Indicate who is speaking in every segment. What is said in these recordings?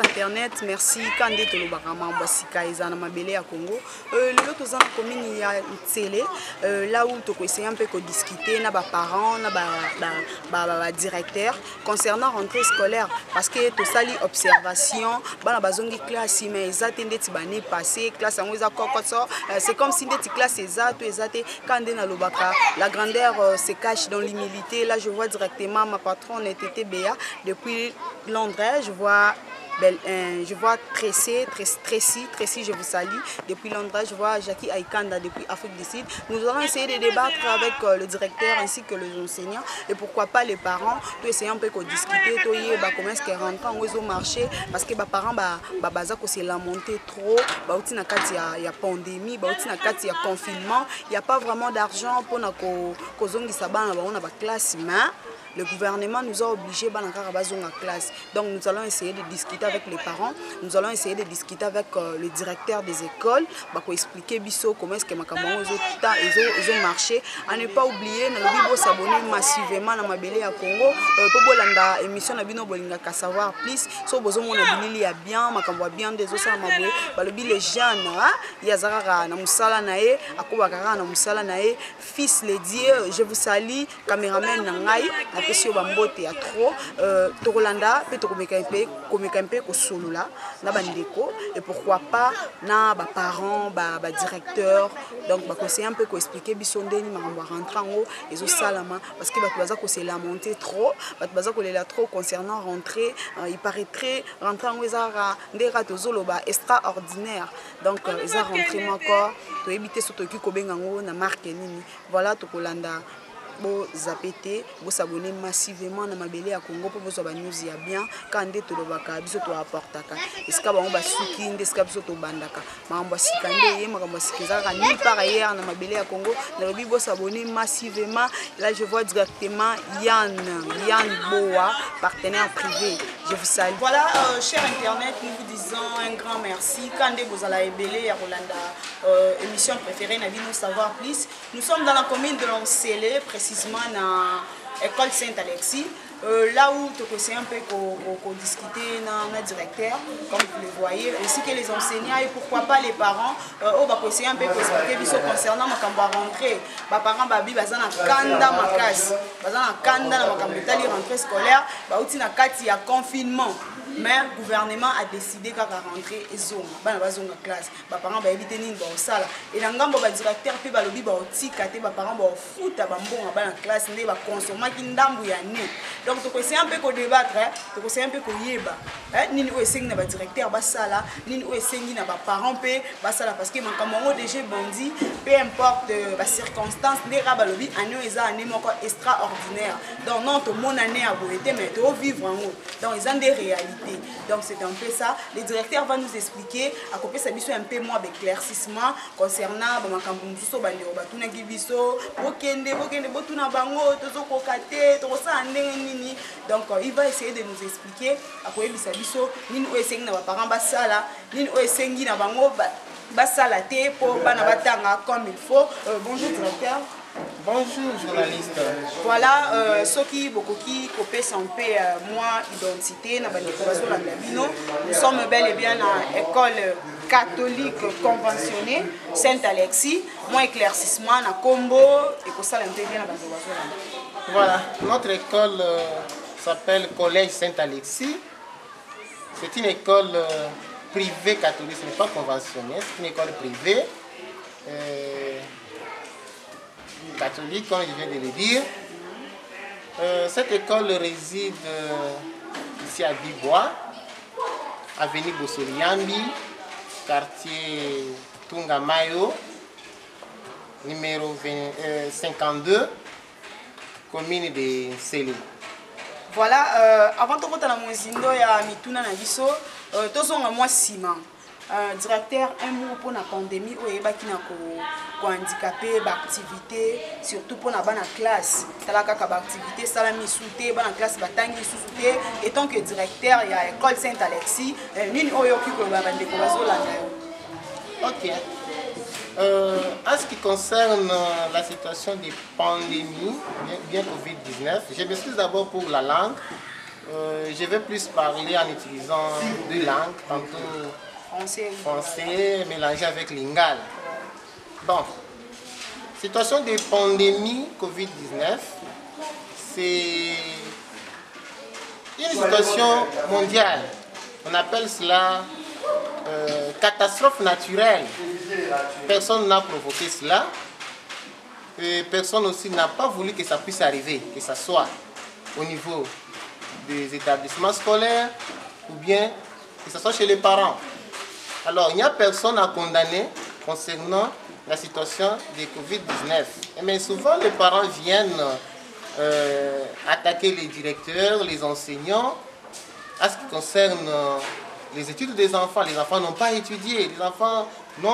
Speaker 1: internet, merci Kandé Tolobaka Mambasika Ezana Mabele à Congo. Le tous en commune ya télé là où tu peux essayer un peu de discuter na parents, na directeur concernant rentrée scolaire parce que tout ça li observation, bana bazongi classe mais ezatende tibane passé classe en weza kokoso, c'est comme si des classes ezate Kandé na lobaka. La grandeur se cache dans l'humilité. Là je vois directement ma patronne était Béa depuis Londres, je vois Tracy, je vous salue. Depuis Londres, je vois Jackie Aikanda depuis Afrique du Sud. Nous allons essayer de débattre avec le directeur ainsi que les enseignants et pourquoi pas les parents. Tout essayer un peu de discuter, comment est-ce qu'ils rentrent au marché parce que les parents se lamentent trop. Il y a pandémie, il y a confinement, il n'y a pas vraiment d'argent pour la classe. Le gouvernement nous a obligés à classe. Donc nous allons essayer de discuter avec les parents, nous allons essayer de discuter avec le directeur des écoles pour expliquer comment est-ce que ils ont marché. À ne pas oublier, nous devons s'abonner massivement à Mabele à Congo pour la émission de savoir plus. Si vous avez bien, bien des autres les jeunes, il y a na musala nae, akobakara na musala nae, fils les dieux, je vous salue, caméraman nangai. Parce que bambote ya trop Tolanda peut komeka un peu ko solola na bandeko et pourquoi pas na ba parents ba directeur donc ba conseiller un peu ko expliquer bisondeni makambo rentrer en haut et zo salama parce que ba baza ko se lamenter trop ba baza ko lela trop concernant rentrer il paraîtrait rentrer en ezara ndera tozoloba extraordinaire donc eza rentrer encore to éviter surtout ki ko bengango na marque nini voilà to Kolanda. Bo zapete bo s'abonner massivement na Mabele à Congo pour vous avoir news ya bien Kandé Tolobaka biso to apportaka eska ba ba suki ndeska biso to bandaka mambo sikande ye makambo sikizaka ni par ailleurs na Mabele à Congo na lobi bo s'abonner massivement. Là je vois directement Yann Boa, partenaire privé, je vous salue. Voilà cher internet, nous vous disons un grand merci Kandé Bozala Ebele ya Rolanda émission préférée na nous savoir plus. Nous sommes dans la commune de Lancélé, précisément dans l'école Saint-Alexis, là où tu peux un peu discuter dans le directeur, comme vous le voyez, ainsi que les enseignants et pourquoi pas les parents, on va essayer un peu expliquer concernant ma rentrée. Les parents babi bazana kanda makas, bazana kanda na makambo rentrée scolaire, ba uti na kati ya confinement. Mais le gouvernement a décidé qu'à rentrer et zone, la classe. Les parents vont éviter ni dans salle. Et dans le directeur puis le biba aussi katé les parents vont foutre à bambon dans la classe, ne va consommer qui ndambu ya né. Donc tu peux un peu qu'on débattre, tu peux un peu qu'on yeba. Ni nous essayons na directeur basala, ni nous essayons na parents pe basala parce que mon camarade déjà bandit, peu importe la circonstance, les rabalobi année ils ont année encore extraordinaire. Donc non tout mon année a beau été mais tu vivre en haut. Donc ils ont des réalités. Donc c'est un peu ça. Le directeur va nous expliquer à côté ça biso un peu moins d'éclaircissement concernant makambo mususu bandeko batuna kibiso bokende botuna bango tozoko kate tokosa ndenge nini. Donc il va essayer de nous expliquer à quoi bisa biso nini oesengi na ba parents basala nini oesengi na bango basala te pour bana batanga comme il faut. Bonjour directeur.
Speaker 2: Bonjour journaliste.
Speaker 1: Voilà, ce qui beaucoup qui copie son paix, moi identité, nous sommes bel et bien à l'école catholique conventionnée Saint-Alexis. Moi éclaircissement na Combo et que ça bien.
Speaker 2: Voilà, notre école s'appelle Collège Saint-Alexis. C'est une école privée catholique, ce n'est pas conventionnée, c'est une école privée. Catholique, comme je viens de le dire. Cette école réside ici à Bibois, avenue Bossoliambi, quartier Tungamayo, numéro 52, commune de Sélé.
Speaker 1: Voilà, avant de rentrer dans mon zindo, il y a Mituna Nabiso, tous ont moi ciment. Directeur, un mot pour la pandémie, où il y a handicapé, activité, surtout pour la classe. Il y a des activités, ça la misouté, la classe batangi sous-souté. Et tant que directeur, il y a l'école Saint-Alexis, nous
Speaker 2: Ok. En ce qui concerne la situation de pandémie, bien Covid-19, je m'excuse d'abord pour la langue. Je vais plus parler en utilisant deux langues, tantôt français mélangé avec lingala. Bon, situation de pandémie Covid-19, c'est une situation mondiale. On appelle cela catastrophe naturelle. Personne n'a provoqué cela. Et personne aussi n'a pas voulu que ça puisse arriver, que ça soit au niveau des établissements scolaires ou bien que ce soit chez les parents. Alors, il n'y a personne à condamner concernant la situation de Covid-19. Mais souvent, les parents viennent attaquer les directeurs, les enseignants, à ce qui concerne les études des enfants. Les enfants n'ont pas étudié, les enfants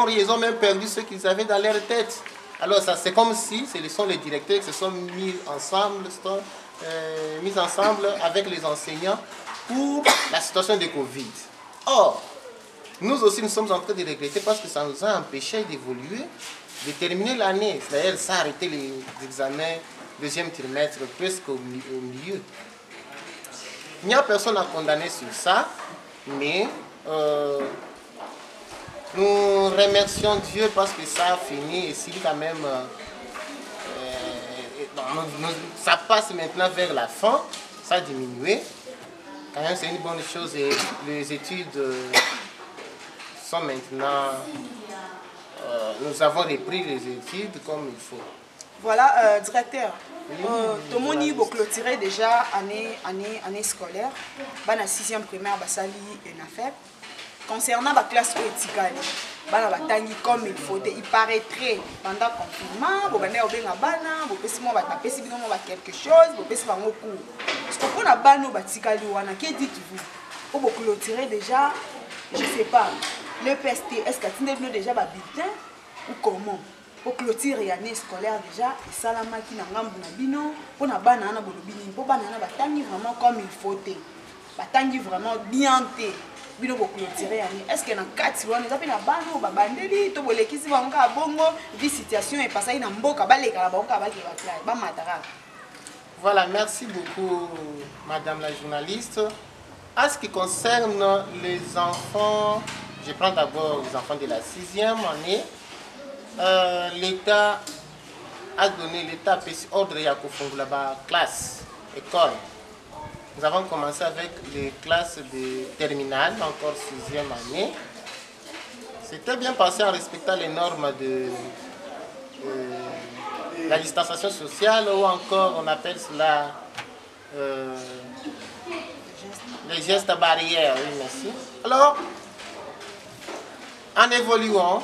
Speaker 2: ils ont même perdu ce qu'ils avaient dans leur tête. Alors, c'est comme si ce sont les directeurs qui se sont mis ensemble avec les enseignants pour la situation de Covid. Or, nous aussi, nous sommes en train de regretter parce que ça nous a empêché d'évoluer, de terminer l'année. D'ailleurs, ça a arrêté les examens deuxième trimestre presque au milieu. Il n'y a personne à condamner sur ça, mais nous remercions Dieu parce que ça a fini et si quand même ça passe maintenant vers la fin, ça a diminué. Quand même c'est une bonne chose et les études sont maintenant, nous avons repris les études comme il faut.
Speaker 1: Voilà, directeur, tout le monde a clôturé déjà année scolaire, dans la 6e primaire, basali et affaire. Concernant la classe éthicale, comme il faut, il paraîtrait pendant le confinement, vous avez quelque chose, vous avez un cours. Parce que pour la banne, que dites-vous? Vous clôturer déjà, je ne sais pas, le PST, est-ce que vous avez déjà un bulletin ou comment? Pour clôturer l'année scolaire déjà, et ça la machine à bino, pour la banane à bolobini, pour banane batangi vraiment comme il faut, batangi vraiment bien té. Est-ce que dans 4 ans, nous avons une bande, babandeli, tout le qui s'est bongo, vie situation est passée dans mboka, baleka,
Speaker 2: Voilà, merci beaucoup, madame la journaliste. En ce qui concerne les enfants, je prends d'abord les enfants de la 6e année. L'État a donné, l'État a fait ordre à la classe, école. Nous avons commencé avec les classes de terminale, encore 6e année. C'était bien passé en respectant les normes de la distanciation sociale ou encore on appelle cela les gestes barrières. Oui, merci. Alors, en évoluant,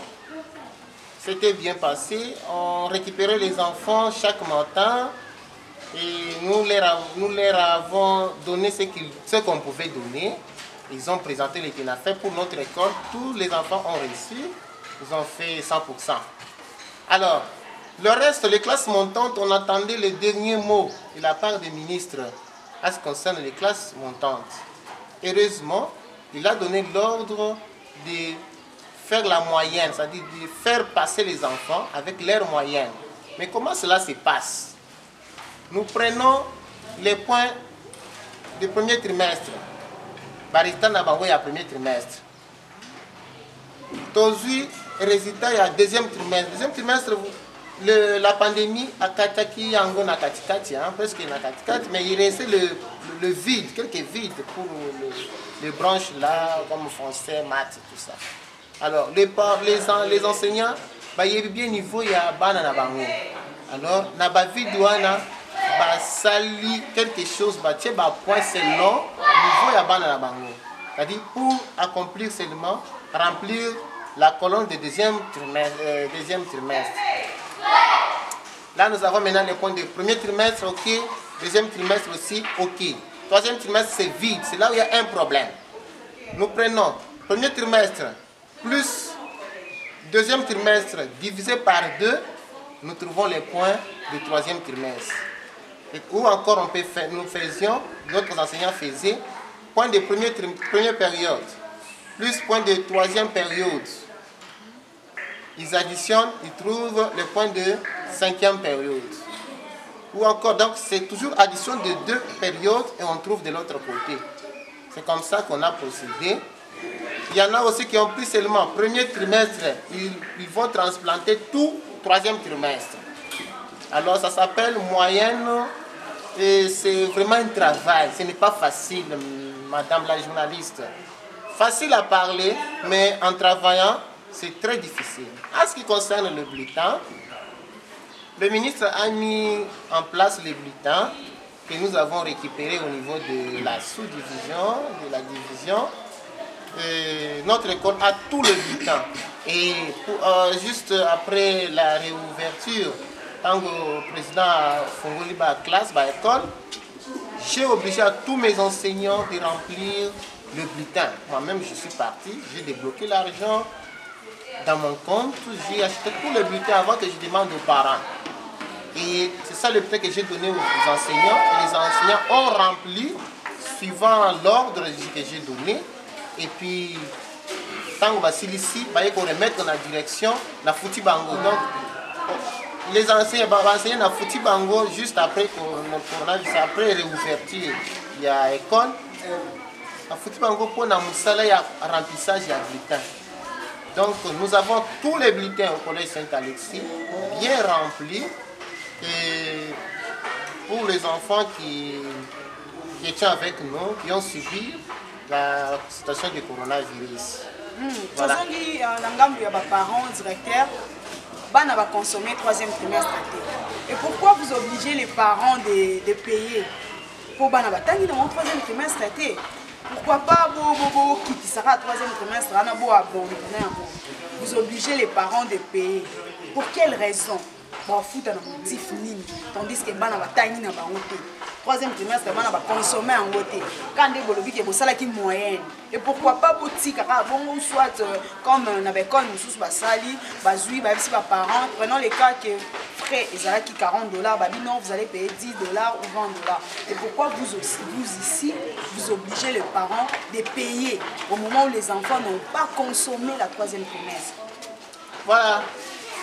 Speaker 2: c'était bien passé. On récupérait les enfants chaque matin. Et nous leur avons donné ce qu'on pouvait donner. Ils ont présenté les TENAFEP pour notre école. Tous les enfants ont réussi. Ils ont fait 100%. Alors, le reste, les classes montantes, on attendait le dernier mot de la part des ministres à ce qui concerne les classes montantes. Heureusement, il a donné l'ordre de faire la moyenne, c'est-à-dire de faire passer les enfants avec leur moyenne. Mais comment cela se passe? Nous prenons les points du premier trimestre. Barista Nabawe à premier trimestre. Tozui, résultat, il y a deuxième trimestre. Deuxième trimestre, la pandémie a kataki ango na katikati, presque na katikati, mais il restait le vide, quelques vides pour les branches là, comme français, maths, tout ça. Alors, les enseignants, il y a bien niveau, il y a bana na bango. Alors, na ba vidouana, sali quelque chose, point selon niveau ya bana na bango. C'est-à-dire pour accomplir seulement, remplir la colonne de deuxième trimestre. Là, nous avons maintenant les points de premier trimestre, ok. Deuxième trimestre aussi, ok. Troisième trimestre, c'est vide. C'est là où il y a un problème. Nous prenons premier trimestre plus deuxième trimestre divisé par 2, nous trouvons les points du troisième trimestre. Ou encore, on peut faire, nous faisions, d'autres enseignants faisaient, point de première période, plus point de troisième période. Ils additionnent, ils trouvent le point de 5e période. Ou encore, donc c'est toujours addition de 2 périodes et on trouve de l'autre côté. C'est comme ça qu'on a procédé. Il y en a aussi qui ont pris seulement premier trimestre, ils vont transplanter tout 3e trimestre. Alors ça s'appelle moyenne et c'est vraiment un travail. Ce n'est pas facile, madame la journaliste. Facile à parler, mais en travaillant, c'est très difficile. En ce qui concerne le bulletin, le ministre a mis en place les bulletins que nous avons récupérés au niveau de la sous-division, de la division. Notre école a tous les bulletins. Et juste après la réouverture, quand le président Fongoli a classe, l'école, j'ai obligé à tous mes enseignants de remplir le bulletin. Moi-même, je suis parti, j'ai débloqué l'argent dans mon compte, j'ai acheté tous les bulletins avant que je demande aux parents. Et c'est ça le bulletin que j'ai donné aux enseignants. Et les enseignants ont rempli suivant l'ordre que j'ai donné. Et puis, quand on va ici, il faut remettre dans la direction la Fouti Bango. Donc, les enseignants vont enseigner la Fouti Bango juste après le coronavirus, après réouverture. Il y a l'école. La Fouti Bango pour la Moussala, il y a remplissage, il y a bulletin. Donc, nous avons tous les bulletins au collège Saint-Alexis, bien remplis. Et pour les enfants qui étaient avec nous, qui ont subi la situation du coronavirus.
Speaker 1: Voilà. Il y a des parents, directeurs, qui vont consommer 3e trimestre. Et pourquoi vous obligez les parents de payer pour les enfants dans le 3e trimestre? Pourquoi pas qui sera 3e trimestre? Vous obligez les parents de payer. Pour quelle raison? Motif nini, tandis que bana batangi na bango te. 3e trimestre bana ba consommer en côté. Quand des bolobi ke bosala ki moyenne. Et pourquoi pas boutique kaka bon soit comme na bekon sous basali, bazui ba bisi ba parents, prenons les cas que frais ezala ki $40, ba non vous allez payer $10 ou $20. Et pourquoi vous ici vous obligez les parents de payer au moment où les enfants n'ont pas consommé la 3e trimestre?
Speaker 2: Voilà.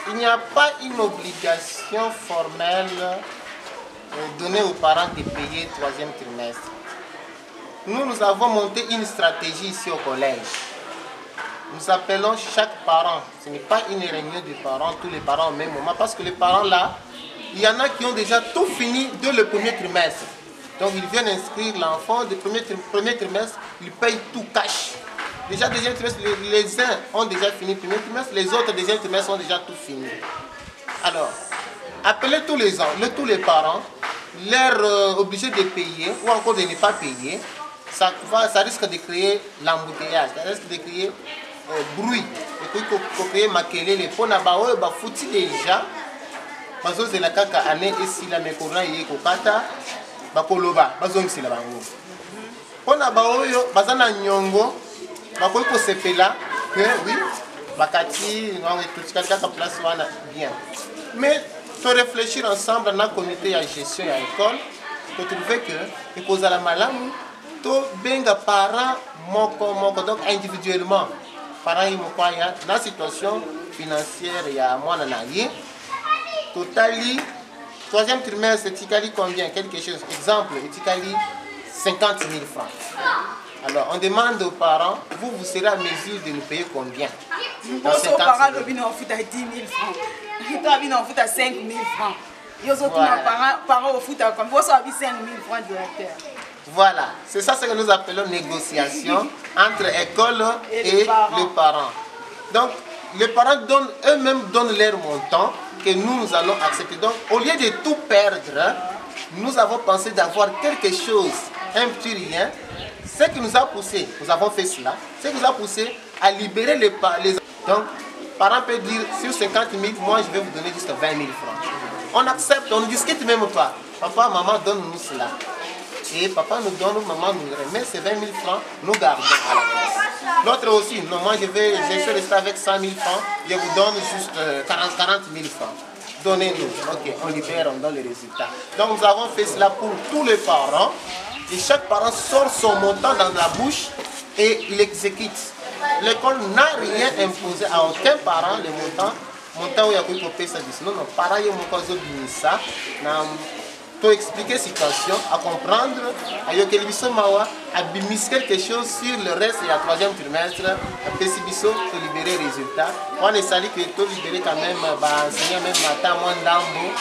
Speaker 2: Il n'y a pas une obligation formelle donnée aux parents de payer 3e trimestre. Nous avons monté une stratégie ici au collège. Nous appelons chaque parent. Ce n'est pas une réunion de parents, tous les parents au même moment, parce que les parents là, il y en a qui ont déjà tout fini dès le 1er trimestre. Donc ils viennent inscrire l'enfant du 1er trimestre, ils payent tout cash. Déjà, 2e trimestre, les uns ont déjà fini le 1er trimestre, les autres 2e trimestre ont déjà tout fini. Alors, appelez tous les parents, leur obliger de payer ou encore de ne pas payer, ça risque de créer l'embouteillage, ça risque de créer bruit. Et puis, il faut créer maquiller les pots, il faut foutre déjà. Parce que la kaka année ici, la mécorna y est kokata, bakoloba, bazong si la bango. On a baoyo, bazana nyongo. Il faut sepela que oui, bakati, tout place bien. Mais il faut réfléchir ensemble dans le comité de gestion à l'école pour trouver que il faut la malamu, tout benga parents moko donc individuellement parents ils dans la situation financière il y a moins d'années. Totali 3e trimestre Tikali combien quelque chose exemple Tikali 50 000 francs. Alors, on demande aux parents, vous serez à mesure de nous payer combien?
Speaker 1: Dans 50 000 parents, ils ont fait 10 000 francs. Ils ont fait 5 000 francs. Ils ont parents au foot comme vous avez 5 000 francs directeur.
Speaker 2: Voilà, c'est ça ce que nous appelons négociation entre école et les parents. Donc, les parents eux-mêmes donnent leur montant que nous allons accepter. Donc, au lieu de tout perdre, nous avons pensé d'avoir quelque chose, un petit rien. Ce qui nous a poussé, nous avons fait cela, ce qui nous a poussé à libérer les donc, parents peuvent dire sur 50 000, moi je vais vous donner juste 20 000 francs. On accepte, on ne discute même pas. Papa, maman, donne-nous cela. Et papa nous donne, maman nous remet ces 20 000 francs, nous gardons à la place. L'autre aussi, non, moi je suis resté avec 100 000 francs, je vous donne juste 40 000 francs. Donnez-nous. Ok, on libère, on donne les résultats. Donc nous avons fait cela pour tous les parents. Et chaque parent sort son montant dans la bouche et il exécute. L'école n'a rien imposé à aucun parent le montant où il y a eu pour payer ça. Non, parents, il y a eu ça. expliquer la situation, à comprendre, à bimis quelque chose sur le reste et le troisième trimestre, à Pessibiso, pour libérer les résultats. On est sali que tu libérer quand même, enseigner même matin, moins d'ambo,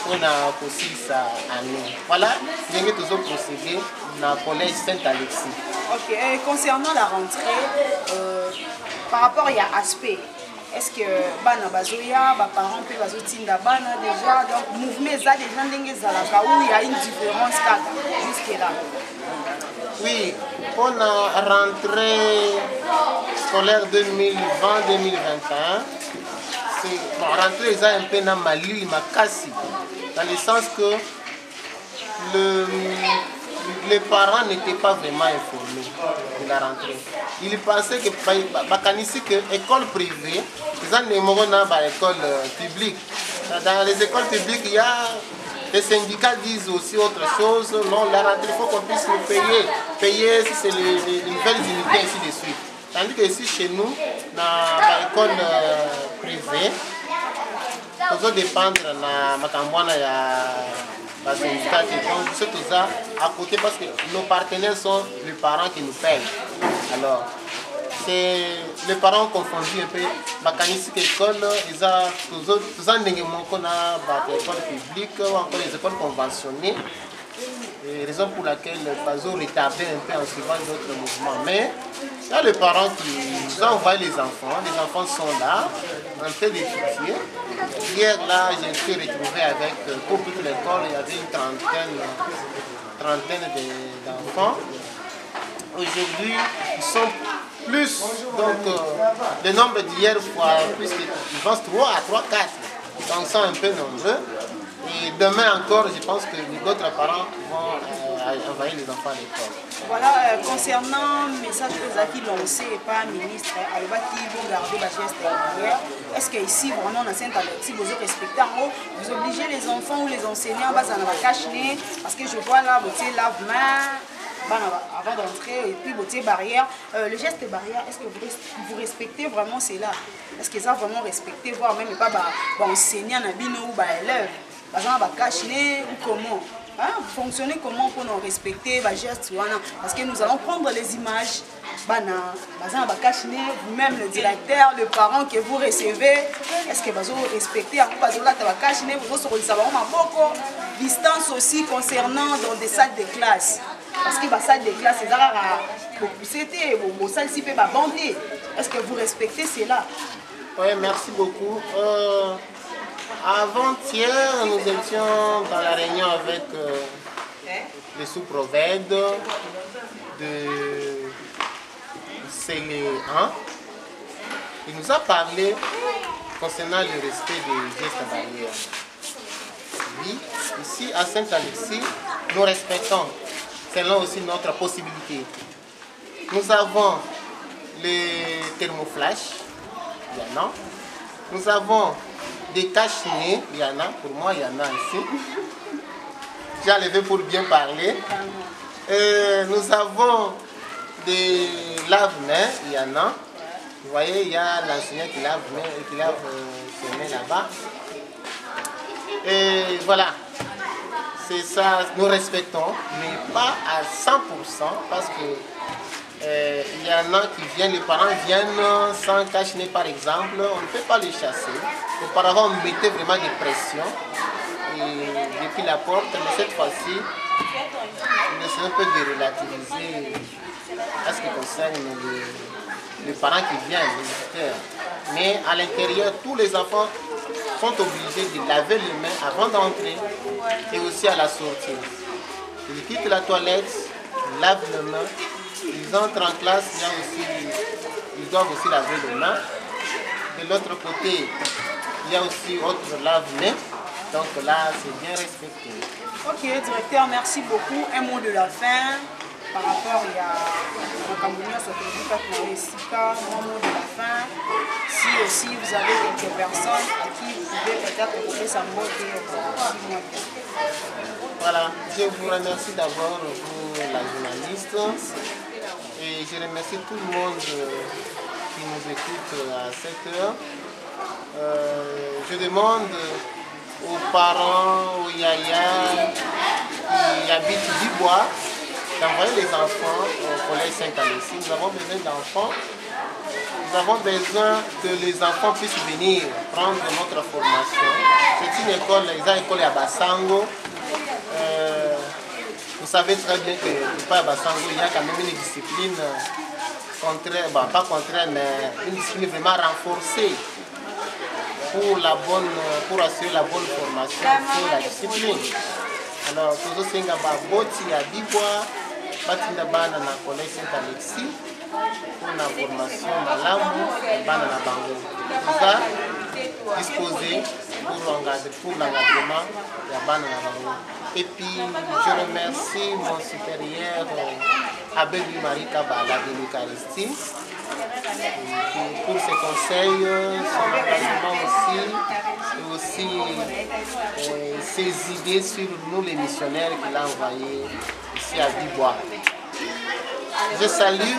Speaker 2: on a aussi ça à nous. Voilà, j'ai toujours procédé dans le collège Saint-Alexis.
Speaker 1: Ok, et concernant la rentrée, par rapport à aspect, est-ce que bana bazoya, ba parents pe bazotinda bana déjà, donc mouvement ça déjà ndenge zalaka où il y a une différence jusque là.
Speaker 2: Oui, on a rentré scolaire 2020-2021. Bon, rentrée est un peu dans Mali, Makassi, dans le sens que les parents n'étaient pas vraiment informés de la rentrée. Ils pensaient que l'école privée, ils ont l'école publique. Dans les écoles publiques, il y a les syndicats disent aussi autre chose. Non, la rentrée, il faut qu'on puisse nous payer si c'est les nouvelles unités, ainsi de suite. Tandis que ici, chez nous, dans l'école privée, nous devons dépendre de la syndicat. Donc, c'est tout ça à côté parce que nos partenaires sont les parents qui nous payent. Alors, les parents ont confondu un peu la école, ils ont toujours l'école publique ou encore les écoles conventionnées. Raison pour laquelle le Bazo retardait un peu en suivant d'autres mouvements. Mais il y a les parents qui ont envoyé les enfants sont là, en train d'étudier. Hier, là, j'ai été retrouvé avec, pour toute l'école, il y avait une trentaine d'enfants. Aujourd'hui, ils sont plus, donc le nombre d'hier fois plus, ils vont 3 à 3, 4. Donc ils sont un peu nombreux. Et demain encore, je pense que d'autres parents vont envoyer les enfants à l'école.
Speaker 1: Voilà, concernant le message que vous avez lancé par le ministre, qui vont garder la geste derrière, est-ce qu'ici, vraiment, dans Saint-Alexis, vous respectez vous obligez les enfants ou les enseignants à cacher, parce que je vois là, vous lave-main, avant d'entrer, et puis votre barrière. Le geste barrière, est-ce que vous respectez vraiment cela? Est-ce que ça vraiment respecté, voire même pas enseignant ou élève? Par exemple, cacher ou comment? Vous fonctionnez comment pour nous respecter les gestes? Parce que nous allons prendre les images. Vous-même, le directeur, le parent que vous recevez, est-ce que vous respectez? Distance aussi concernant dans des salles de classe. Parce que les salles de classe, c'est rare pour salles si peu bandé. Est-ce que vous respectez cela?
Speaker 2: Oui, merci beaucoup. Avant-hier, nous étions dans la réunion avec les sous-provèdes de CL1. Il nous a parlé concernant le respect des gestes barrières. Oui, ici à Saint-Alexis, nous respectons selon aussi notre possibilité. Nous avons les thermoflash, il y en a. Nous avons des cache-nez, il y en a, pour moi il y en a ici. J'ai enlevé pour bien parler. Nous avons des lave-mains, il y en a. Vous voyez, il y a l'enseignant qui lave ses mains là-bas. Et voilà, c'est ça, nous respectons, mais pas à 100% parce que il y en a qui viennent, les parents viennent sans cache-nez par exemple, on ne peut pas les chasser. Auparavant, on mettait vraiment des pressions depuis la porte, mais cette fois-ci, on essaie un peu de relativiser à ce qui concerne les parents qui viennent, les visiteurs. Mais à l'intérieur, tous les enfants sont obligés de laver les mains avant d'entrer et aussi à la sortie. Ils quittent la toilette, ils lavent les mains, ils entrent en classe, ils doivent aussi laver les mains. De l'autre côté, il y a aussi autre lave-mains, donc là c'est bien respecté.
Speaker 1: Ok, directeur, merci beaucoup. Un mot de la fin par rapport à Camerounais, un mot de la fin. Si aussi vous avez quelques personnes à qui vous pouvez peut-être trouver sa mot de
Speaker 2: voilà, je vous remercie d'abord, vous la journaliste, et je remercie tout le monde qui nous écoute à cette heure. Je demande aux parents, aux yaya qui habitent Dubois, d'envoyer les enfants au collège Saint-Alexis. Nous avons besoin d'enfants. Nous avons besoin que les enfants puissent venir prendre notre formation. C'est une école, l'école à Bassango. Vous savez très bien que à Bassango, il y a quand même une discipline contraire, bon, pas contraire, mais une discipline vraiment renforcée pour assurer la bonne formation sur la discipline. Alors, tout ça, c'est un boti à Dibois, batinda bana na collège Saint-Alexis pour la formation malamu bana na bango. Tout ça disposé pour l'encadrement de bana na bango. Et puis, je remercie mon supérieur Abel Marie Kabala de l'Eucharistie pour ses conseils, son engagement aussi, et aussi ses idées sur nous les missionnaires qu'il a envoyés ici à Dubois. Je salue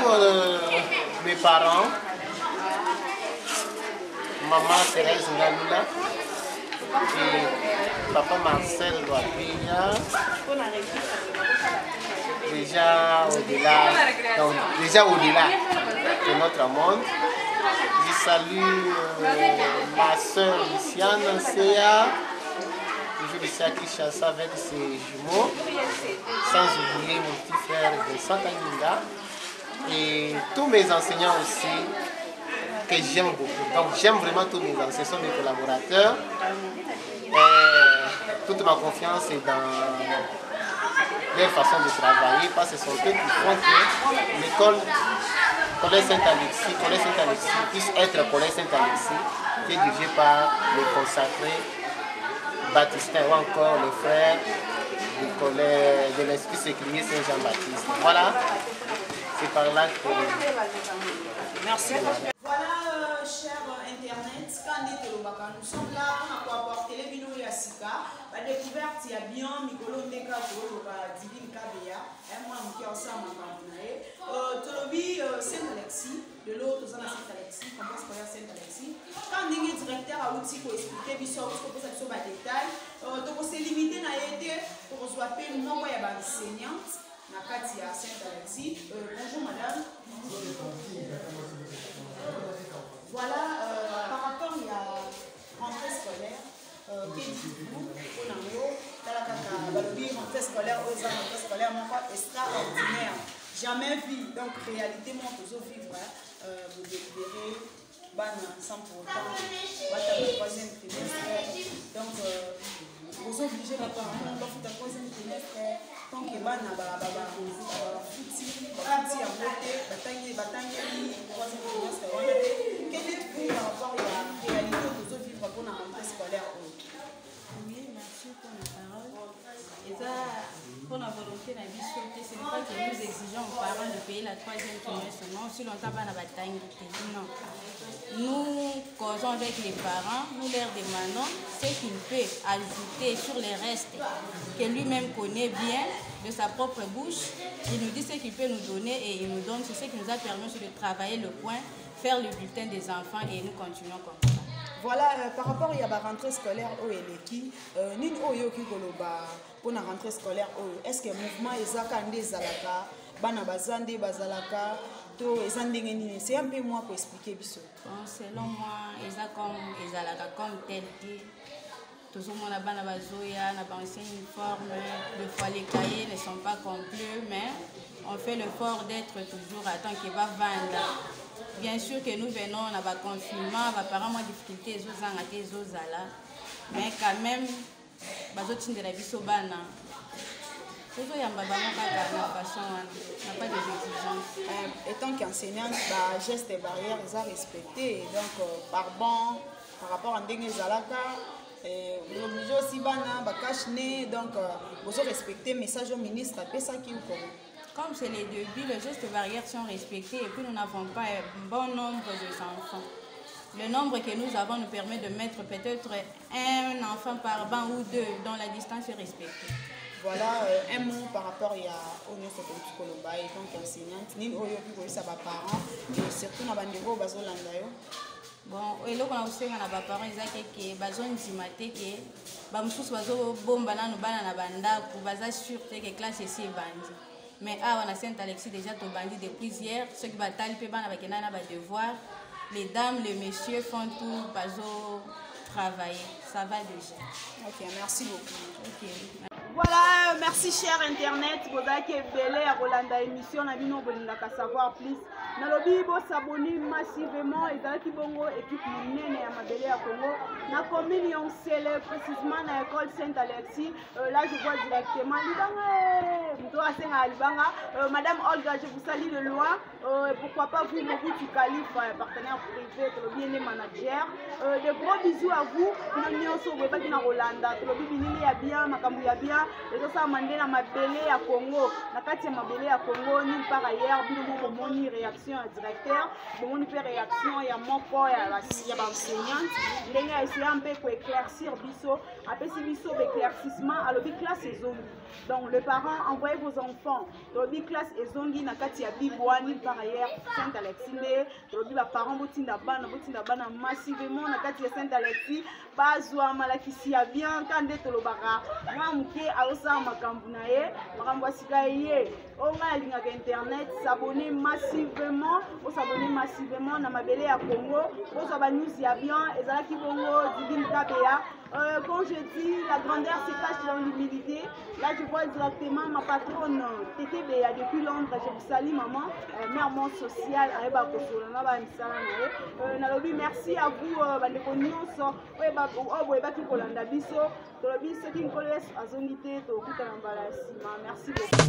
Speaker 2: mes parents, maman Thérèse Ngalula et papa Marcel Douapilla. Déjà au-delà de notre monde. Je salue ma soeur Luciane Sea, toujours ici à Kinshasa avec ses jumeaux, sans oublier mon petit frère Vincent Kanginga et tous mes enseignants aussi que j'aime beaucoup. Donc j'aime vraiment tous mes enseignants, ce sont mes collaborateurs. Et toute ma confiance est dans leur façon de travailler, parce que ce sont eux qui font que l'école Collège Saint-Alexis puisse être Collège Saint-Alexis, qui est dirigé par les consacrés Baptistin ou encore les frères du collège de l'Institut séculier Saint-Jean-Baptiste. Voilà, c'est par là que...
Speaker 1: Merci. Voilà, cher Internet, nous sommes là pour apporter les binous et Asika. La découverte, il y a bien Mikolo Ndeka pour Divine Kabea. Moi, je suis ensemble en Tolobi, Saint-Alexis, de l'autre, Saint-Alexis, complexe scolaire Saint-Alexis. Quand on est directeur à outils pour expliquer, il faut que ça soit des détails. Donc, c'est limité à aider pour reçoiter le nombre d'enseignantes à Saint-Alexis. Bonjour, madame. Voilà, par rapport à la rentrée scolaire, qui dit-vous, rentrée scolaire aux rentrées scolaires, extraordinaire. Jamais vu, donc réalité, moi, toujours vivre, vous délibérez, sans pour autant, le troisième trimestre. Donc, vous obligez les parents, donc le troisième trimestre, tant que bana fouti en beauté, troisième trimestre. Quel est-vous par rapport à la réalité que vous vivre pour la rentrée scolaire?
Speaker 3: Oui, merci pour la parole. Et ça, pour la volonté de la vie, ce n'est pas que nous exigeons aux parents de payer la troisième trimestre, non, si longtemps pas non. Nous causons avec les parents, nous leur demandons ce qu'il peut ajouter sur les restes que lui-même connaît bien de sa propre bouche. Il nous dit ce qu'il peut nous donner et il nous donne ce qui nous a permis de travailler le point, faire le bulletin des enfants et nous continuons comme ça.
Speaker 1: Voilà, par rapport à la rentrée scolaire au Eleki, nous pour la rentrée scolaire, est-ce que le mouvement est Zalaka, Bana Bazande, Bazalaka, c'est un peu moins pour expliquer.
Speaker 3: Selon moi, comme tel que tout le monde a Bana Bazoya, n'a pas un uniforme, des fois les cahiers ne sont pas complets, mais on fait l'effort d'être toujours à temps qu'il va vendre. Bien sûr que nous venons à un confinement, apparemment difficulté mais quand même, de la vie sobana.
Speaker 1: Étant qu'enseignante, gestes et barrières sont respectés. Donc, par rapport à Ndenge Zalaka, vous obligez aussi donc vous respectez le message au ministre.
Speaker 3: Comme c'est les débuts, les gestes barrières sont respectés et puis nous n'avons pas un bon nombre d'enfants. Le nombre que nous avons nous permet de mettre peut-être un enfant par banc ou deux dont la distance est respectée.
Speaker 1: Voilà un mot par rapport à l'Union Catholique Colomba et donc enseignante, ni aux parents et surtout dans les Bazolanda.
Speaker 3: Bon, et là, on a aussi un parents qui ont dit que bamususu bazobomba nanu bana na bandako baza sûr que classe ici est bandit. Mais on a Saint-Alexis déjà tout bandit depuis hier. Ceux qui battent pe bana bakena na ba devoir. Les dames, les messieurs font tout bazo travailler. Ça va déjà.
Speaker 1: Ok, merci beaucoup.
Speaker 3: Ok.
Speaker 1: Voilà, merci cher Internet. Vous avez belé à Rolanda émission, on a vu nos bonnes savoir plus. Nalobi bo s'abonner massivement et dans qui bongo équipe monene à Mabélé à Congo. Na commune on célèbre précisément à l'école Saint-Alexis. Là je vois directement Libanga. Madame Olga, je vous salue de loin. Pourquoi pas vous, Mobutu Khalif, partenaire privé, bien manager. De gros bisous à vous. Nous sommes pas dans Rolanda. Nous sommes bien, Makambu ya bien. Les autres mandé na Mabélé à Congo. Na kati ya Mabélé à Congo, nulle part ailleurs. Bino moni réaction à directeur. Bon, on fait réaction. Il y a mon corps, il y a l'enseignante. Il y a essayé un peu pour éclaircir biso. Après si biso éclaircissement, alors bi classe et zongi. Donc les parents envoyez vos enfants. Donc bi classe et zongi na kati ya biboa nulle part ailleurs. Saint-Alexis. Donc les parents botinda bana massivement na kati ya Saint-Alexis. Bazwa malakisi ya bien quand to baka. Ngamuke aosa makambu na ye, makambu asika ye. Onga linga internet, s'abonner massivement, on s'abonner massivement na Mabélé à Congo. On s'abonner news ya bien, ezalaki bongo divine kabea. Quand je dis la grandeur se cache dans l'humilité, là je vois directement ma patronne Tété Béa depuis Londres. Je vous salue maman, mère mon social, Areba Kosolana, Bamisala. Nalobi merci à vous, Bandeko Nyonso, Oeba Kikolanda Biso, Tolobi Sekin Koles, Azonité, Tokuta Nambala Sima. Merci beaucoup.